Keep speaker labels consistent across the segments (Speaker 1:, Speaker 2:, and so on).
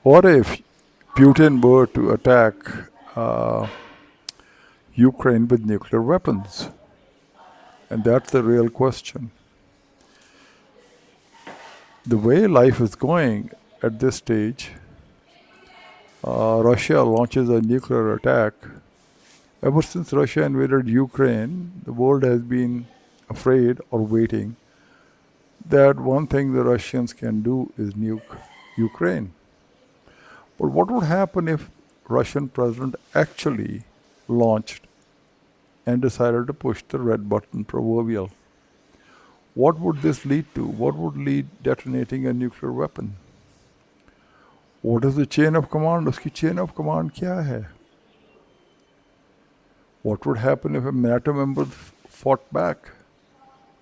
Speaker 1: What if Putin were to attack uh, Ukraine with nuclear weapons? And that's the real question. The way life is going at this stage, Russia launches a nuclear attack. Ever since Russia invaded Ukraine, the world has been afraid or waiting that one thing the Russians can do is nuke Ukraine. But what would happen if Russian president actually launched and decided to push the red button proverbial? What would this lead to? What would lead detonating a nuclear weapon? What is the chain of command? Uski chain of command kya hai? What would happen if a NATO member fought back?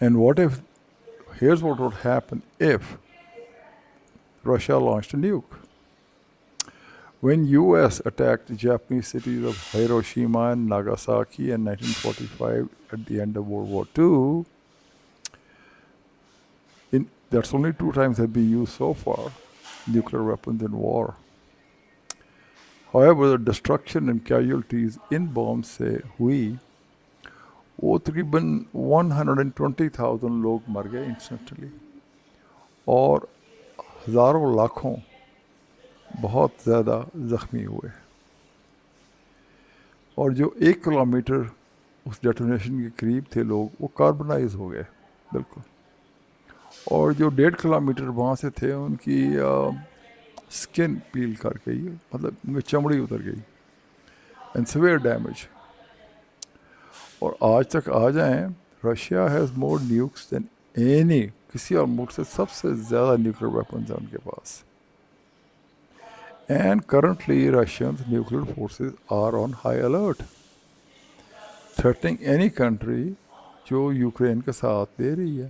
Speaker 1: And what if, here's what would happen if Russia launched a nuke. When US attacked the Japanese cities of Hiroshima and Nagasaki in 1945 at the end of World War II, that's only 2 times have been used so far, nuclear weapons in war. However, the destruction and casualties in bombs سے ہوئی وہ تقریباً 120,000 لوگ مر گئے instantly اور ہزاروں لاکھوں بہت زیادہ زخمی ہوئے. اور جو 1 کلومیٹر اس ڈیٹونیشن کے قریب تھے لوگ وہ کاربنائز ہو گئے بالکل. اور جو 1.5 کلومیٹر وہاں سے تھے ان کی اسکن پیل کر گئی, مطلب ان کی چمڑی اتر گئی, اینڈ سویئر ڈیمیج. اور آج تک آ جائیں, Russia has more nukes than any, کسی اور ملک سے سب سے زیادہ نیوکلیر ویپنز ہیں ان کے پاس. And currently Russians nuclear forces are on high alert, threatening any country جو یوکرین کا ساتھ دے رہی ہے.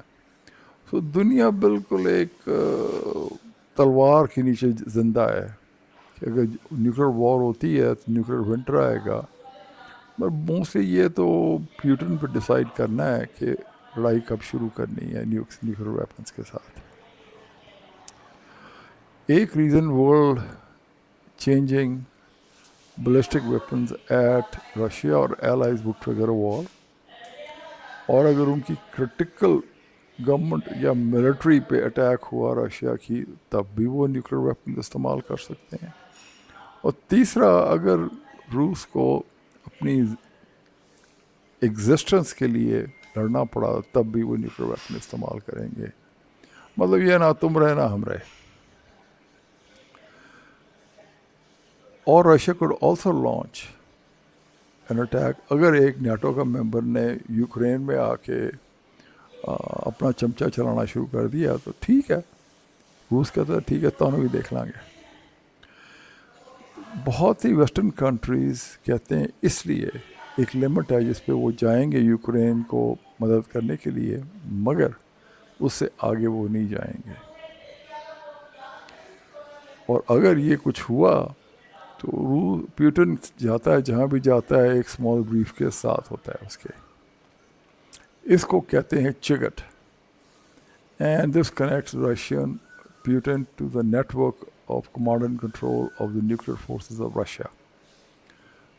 Speaker 1: سو دنیا بالکل ایک تلوار کے نیچے زندہ ہے کہ اگر نیوکلیر وار ہوتی ہے تو نیوکلیر ونٹر آئے گا. پر موسٹلی یہ تو پیوٹن پہ ڈیسائیڈ کرنا ہے کہ لڑائی کب شروع کرنی ہے نیوکلیر ویپنس کے ساتھ. ایک reason world changing ballistic weapons at Russia اور ایلائز وڈ ٹریگر وار, اور اگر ان کی کرٹیکل گورنمنٹ یا ملٹری پہ اٹیک ہوا رشیا کی تب بھی وہ نیوکلیر ویپن استعمال کر سکتے ہیں. اور تیسرا, اگر روس کو اپنی ایگزسٹنس کے لیے لڑنا پڑا تب بھی وہ نیوکلیر ویپن استعمال کریں گے. مطلب یہ نہ تم رہے نہ ہم رہے. اور Russia could also launch an attack. اگر ایک نیٹو کا ممبر نے یوکرین میں آ کے اپنا چمچہ چلانا شروع کر دیا تو ٹھیک ہے, روس کہتا ہے ٹھیک ہے تونوں بھی دیکھ لیں گے. بہت سی ویسٹرن کنٹریز کہتے ہیں اس لیے ایک لمٹ ہے جس پہ وہ جائیں گے یوکرین کو مدد کرنے کے لیے, مگر اس سے آگے وہ نہیں جائیں گے. اور اگر یہ کچھ ہوا تو پیوٹن جاتا ہے جہاں بھی جاتا ہے ایک اسمال بریف کے ساتھ ہوتا ہے اس کے. اس کو کہتے ہیں Cheget. And this connects Russian Putin to the network of command and control of the nuclear forces of Russia.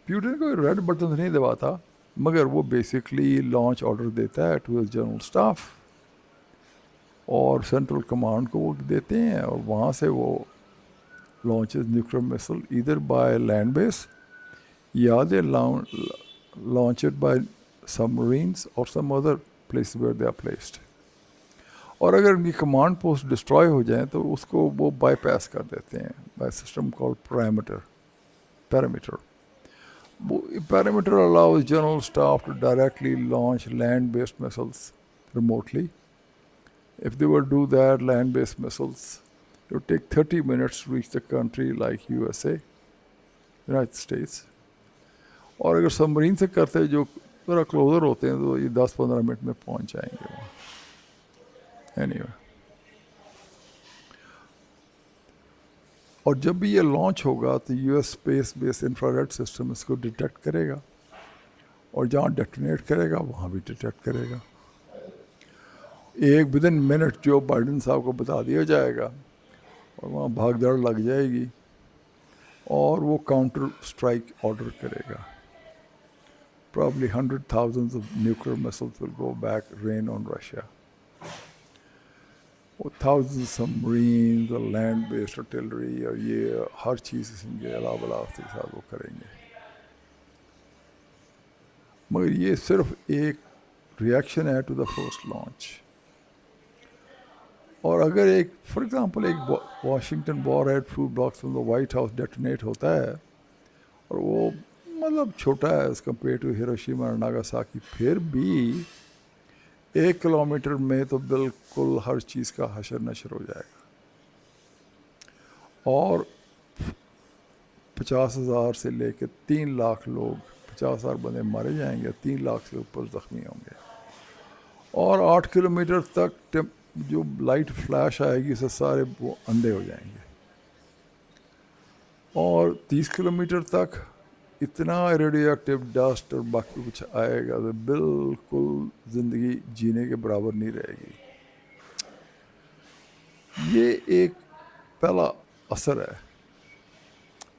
Speaker 1: Putin کو ریڈ بٹن نہیں دباتا, مگر وہ بیسکلی لانچ آرڈر دیتا ہے ٹو جنرل اسٹاف, اور سینٹرل کمانڈ کو وہ دیتے ہیں, اور وہاں سے وہ launches nuclear missile either by land base یا they launch it by submarines or some other place where they are placed. اور اگر ان کی کمانڈ پوسٹ ڈسٹروائے ہو جائیں تو اس کو وہ بائی پاس کر دیتے ہیں by system called parameter. Perimeter allows general staff to directly launch land-based missiles remotely. If they were to do that, land-based missiles, it would take 30 minutes to reach the country like USA, United States. اور اگر سبمرین سے کرتے جو ذرا closer ہوتے ہیں تو یہ 10-15 منٹ میں پہنچ جائیں گے وہاں. Anyway. اور جب بھی یہ لانچ ہوگا تو یو ایس اسپیس بیس انفراریڈ سسٹم اس کو ڈیٹیکٹ کرے گا, اور جہاں ڈیٹونیٹ کرے گا وہاں بھی ڈیٹیکٹ کرے گا. ایک with in minute Joe Biden صاحب کو بتا دیا جائے گا اور وہاں بھاگ دوڑ لگ جائے گی اور وہ کاؤنٹر اسٹرائک آرڈر کرے گا. Probably 100,000 of nuclear missiles will go back, rain on Russia. وہ thousands submarines اور لینڈ بیسڈ artillery اور یہ ہر چیز قسم کے علا بلاغت کے ساتھ وہ کریں گے. مگر یہ صرف ایک ریئیکشن ہے ٹو دا فرسٹ لانچ. اور اگر ایک فار ایگزامپل ایک Washington war had fruit box میں وائٹ ہاؤس ڈیٹونیٹ ہوتا ہے اور وہ مطلب چھوٹا ہے ایز کمپیئر ٹو ہیروشیما اور ناگاساکی، پھر بھی 1 کلومیٹر میں تو بالکل ہر چیز کا حشر نشر ہو جائے گا اور 50,000 سے لے کے 3 لاکھ لوگ، 50,000 بندے مارے جائیں گے، 3 لاکھ سے اوپر زخمی ہوں گے. اور 8 کلومیٹر تک جو لائٹ فلیش آئے گی اس سے سارے وہ اندھے ہو جائیں گے. اور 30 کلومیٹر تک اتنا ریڈیو ایکٹیو ڈسٹ اور باقی کچھ آئے گا تو بالکل زندگی جینے کے برابر نہیں رہے گی. یہ ایک پہلا اثر ہے.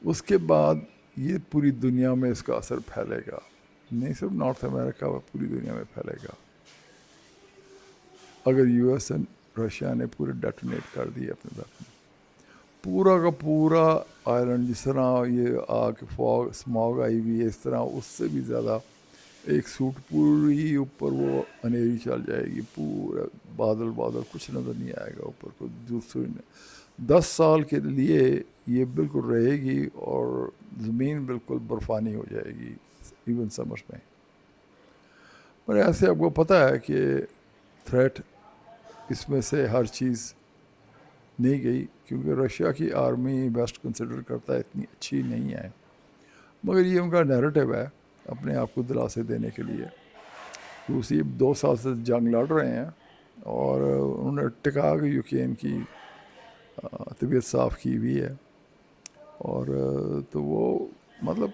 Speaker 1: اس کے بعد یہ پوری دنیا میں اس کا اثر پھیلے گا، نہیں صرف نارتھ امریکہ میں، پوری دنیا میں پھیلے گا. اگر یو ایس اینڈ رشیا نے پورے ڈیٹونیٹ کر دیے اپنے ویپن، پورا کا پورا آئلینڈ جس طرح یہ آگ فاگ اسماگ آئی ہوئی ہے اس طرح اس سے بھی زیادہ ایک سوٹ پوری اوپر وہ انھیری چل جائے گی، پورا بادل بادل کچھ نظر نہیں آئے گا اوپر کو. دوسری 10 سال کے لیے یہ بالکل رہے گی اور زمین بالکل برفانی ہو جائے گی ایون سمرس میں. پر ایسے آپ کو پتہ ہے کہ تھریٹ اس میں سے ہر چیز نہیں گئی، کیونکہ رشیا کی آرمی بیسٹ کنسیڈر کرتا ہے اتنی اچھی نہیں ہے، مگر یہ ان کا نیریٹو ہے اپنے آپ کو دلاسے دینے کے لیے. روسی 2 سال سے جنگ لڑ رہے ہیں اور انہوں نے ٹکا کے یوکرین کی طبیعت صاف کی ہوئی ہے، اور تو وہ مطلب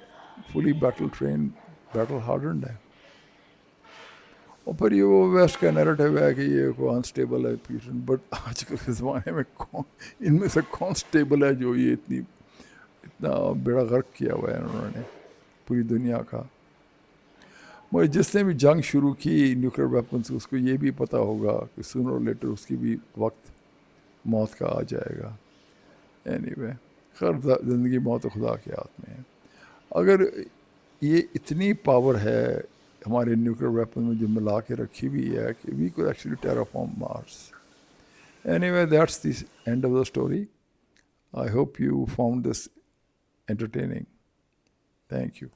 Speaker 1: فلی بیٹل ٹرین، بیٹل ہارڈنڈ ہے. اور پھر یہ وہ ویسٹ کا نیریٹو ہے کہ یہ کو انسٹیبل ہے پیوٹن، بٹ آج کل کے زمانے میں ان میں سے کون اسٹیبل ہے جو یہ اتنا بیڑا غرق کیا ہوا ہے انہوں نے پوری دنیا کا. مگر جس نے بھی جنگ شروع کی نیوکلیر ویپن سے اس کو یہ بھی پتہ ہوگا کہ سونر اور لیٹر اس کی بھی وقت موت کا آ جائے گا. اینی وے خیر زندگی موت و خدا کے ہاتھ میں ہے. اگر یہ اتنی پاور ہے ہمارے نیوکلیر ویپن میں جو ملا کے رکھی ہوئی ہے کہ we could actually terraform Mars. Anyway that's the end of the story. I hope you found this entertaining. Thank you.